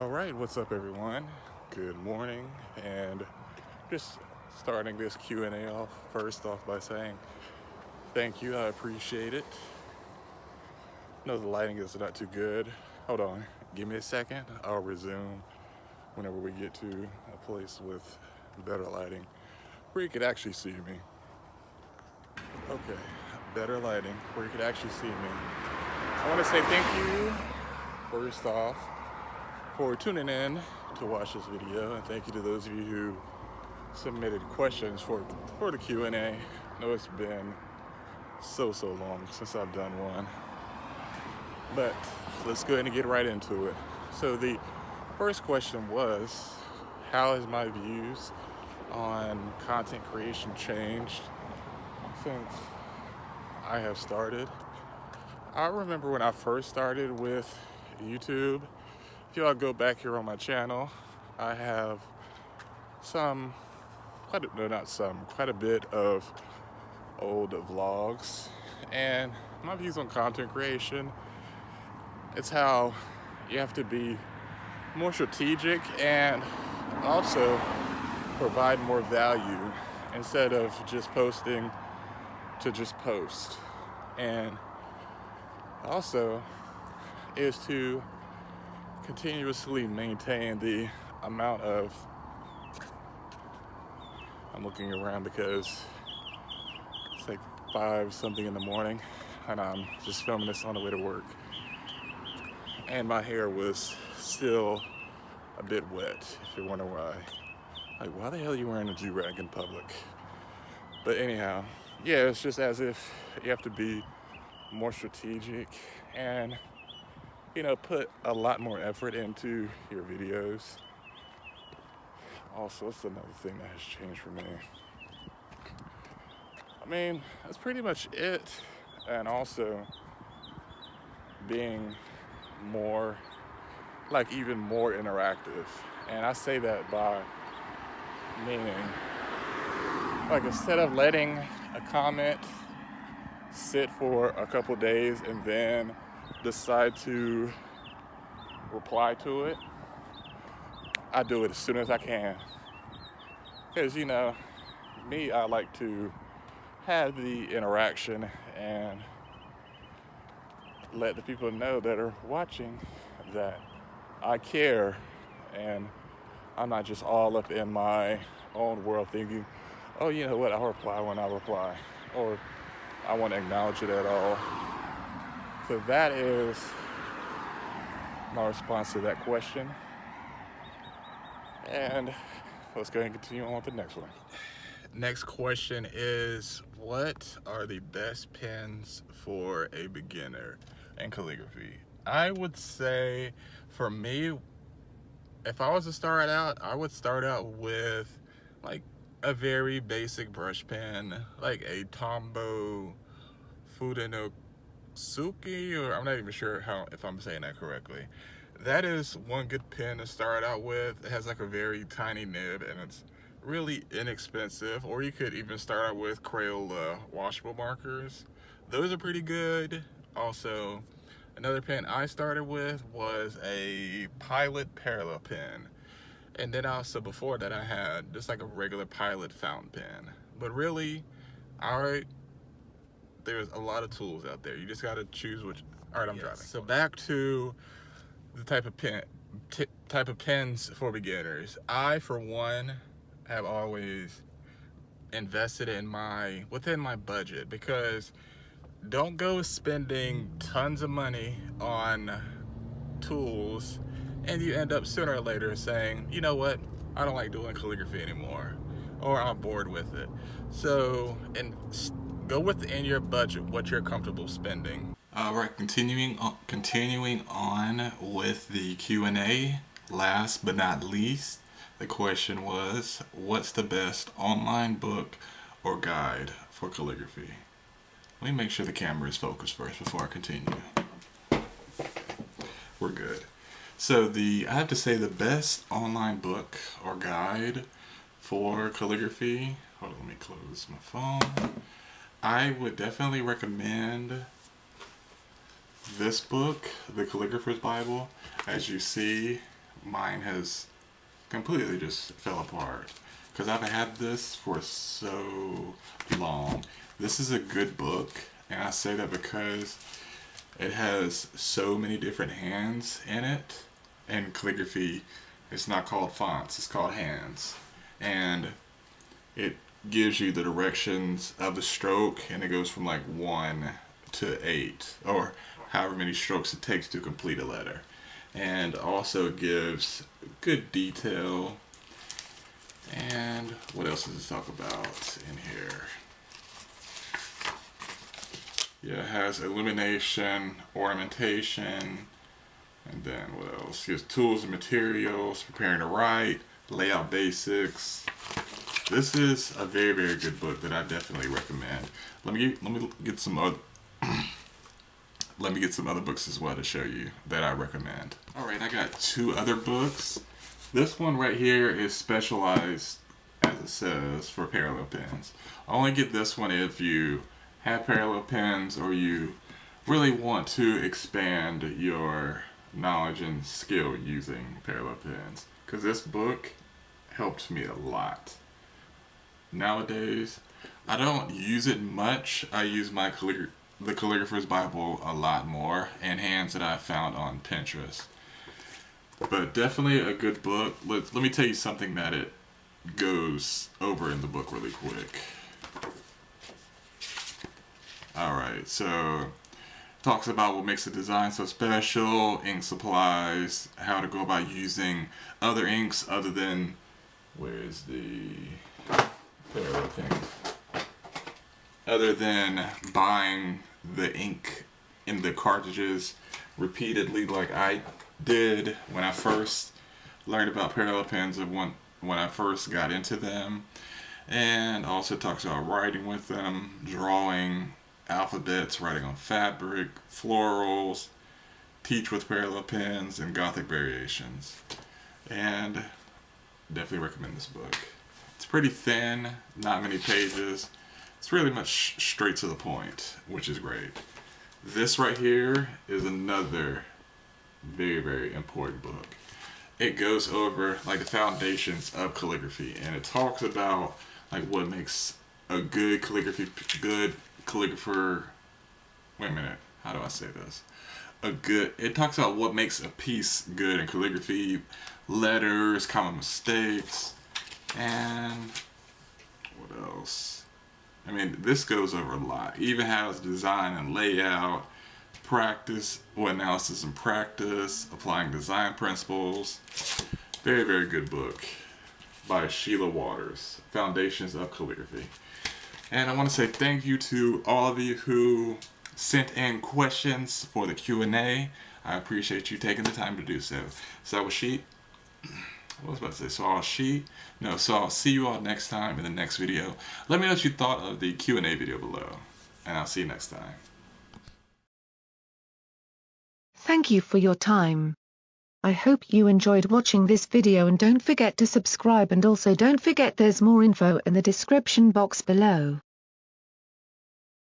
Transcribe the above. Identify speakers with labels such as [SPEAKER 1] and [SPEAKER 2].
[SPEAKER 1] All right, what's up, everyone? Good morning, and just starting this Q&A off first off by saying thank you. I appreciate it. No, the lighting is not too good. Hold on, give me a second. I'll resume whenever we get to a place with better lighting where you could actually see me. Okay, better lighting where you could actually see me. I want to say thank you first off for tuning in to watch this video, and thank you to those of you who submitted questions for the Q&A. I know it's been so long since I've done one, but let's go ahead and get right into it. So the first question was, how has my views on content creation changed since I have started? I remember when I first started with YouTube. If y'all go back here on my channel, I have quite a bit of old vlogs, and my views on content creation, it's how you have to be more strategic and also provide more value instead of just posting to just post. And also is to continuously maintain the amount of, I'm looking around because it's like 5 something in the morning and I'm just filming this on the way to work, and my hair was still a bit wet, if you wonder why. Like, why the hell are you wearing a do-rag in public? But anyhow, yeah, it's just as if you have to be more strategic and put a lot more effort into your videos. Also, it's another thing that has changed for me. I mean, that's pretty much it. And also being more, even more interactive. And I say that by meaning, instead of letting a comment sit for a couple days and then decide to reply to it, I do it as soon as I can. Because, me, I like to have the interaction and let the people know that are watching that I care, and I'm not just all up in my own world thinking, oh, you know what, I'll reply when I reply, or I want to acknowledge it at all. So that is my response to that question. And let's go ahead and continue on with the next one. Next question is, what are the best pens for a beginner in calligraphy? I would say, for me, if I was to start out, I would start out with a very basic brush pen, like a Tombow Suki, or I'm not even sure if I'm saying that correctly. That is one good pen to start out with. It has a very tiny nib and it's really inexpensive. Or you could even start out with Crayola washable markers. Those are pretty good. Also, another pen I started with was a Pilot parallel pen. And then also before that I had just a regular Pilot fountain pen. But really, there's a lot of tools out there. You just got to choose which. All right, I'm driving. So back to the type of pens for beginners. I, for one, have always invested within my budget, because don't go spending tons of money on tools and you end up sooner or later saying, you know what, I don't like doing calligraphy anymore, or I'm bored with it. So, and go within your budget what you're comfortable spending. All right, continuing on with the Q&A. Last but not least, the question was, what's the best online book or guide for calligraphy? Let me make sure the camera is focused first before I continue. We're good. So I have to say the best online book or guide for calligraphy, hold on, let me close my phone. I would definitely recommend this book, The Calligrapher's Bible. As you see mine has completely just fell apart because I've had this for so long. This is a good book, and I say that because it has so many different hands in it. And calligraphy, it's not called fonts, it's called hands. And it gives you the directions of the stroke, and it goes from like 1 to 8, or however many strokes it takes to complete a letter. And also gives good detail. And what else does it talk about in here? Yeah, it has illumination, ornamentation, and then what else? It gives tools and materials, preparing to write, layout basics. This is a very, very good book that I definitely recommend. Let me get some other books as well to show you that I recommend. All right, I got 2 other books. This one right here is specialized, as it says, for parallel pens. Only get this one if you have parallel pens or you really want to expand your knowledge and skill using parallel pens, because this book helped me a lot. Nowadays, I don't use it much. I use the Calligrapher's Bible a lot more, and hands that I found on Pinterest. But definitely a good book. Let me tell you something that it goes over in the book really quick. Alright, so talks about what makes the design so special, ink supplies, how to go about using other inks other than, where's the parallel pen? Other than buying the ink in the cartridges repeatedly like I did when I first learned about parallel pens and when I first got into them. And also talks about writing with them, drawing alphabets, writing on fabric, florals, teach with parallel pens, and Gothic variations. And definitely recommend this book. It's pretty thin, not many pages. It's really much straight to the point, which is great. This right here is another very, very important book. It goes over like the foundations of calligraphy, and it talks about like what makes a good calligrapher. Wait a minute, how do I say this? It talks about what makes a piece good in calligraphy, letters, common mistakes, and what else? I mean, this goes over a lot. It even has design and layout, analysis and practice, applying design principles. Very, very good book by Sheila Waters, Foundations of Calligraphy. And I want to say thank you to all of you who sent in questions for the Q&A. I appreciate you taking the time to do so. So I'll see you all next time in the next video. Let me know what you thought of the Q&A video below, and I'll see you next time.
[SPEAKER 2] Thank you for your time. I hope you enjoyed watching this video, and don't forget to subscribe, and also don't forget there's more info in the description box below.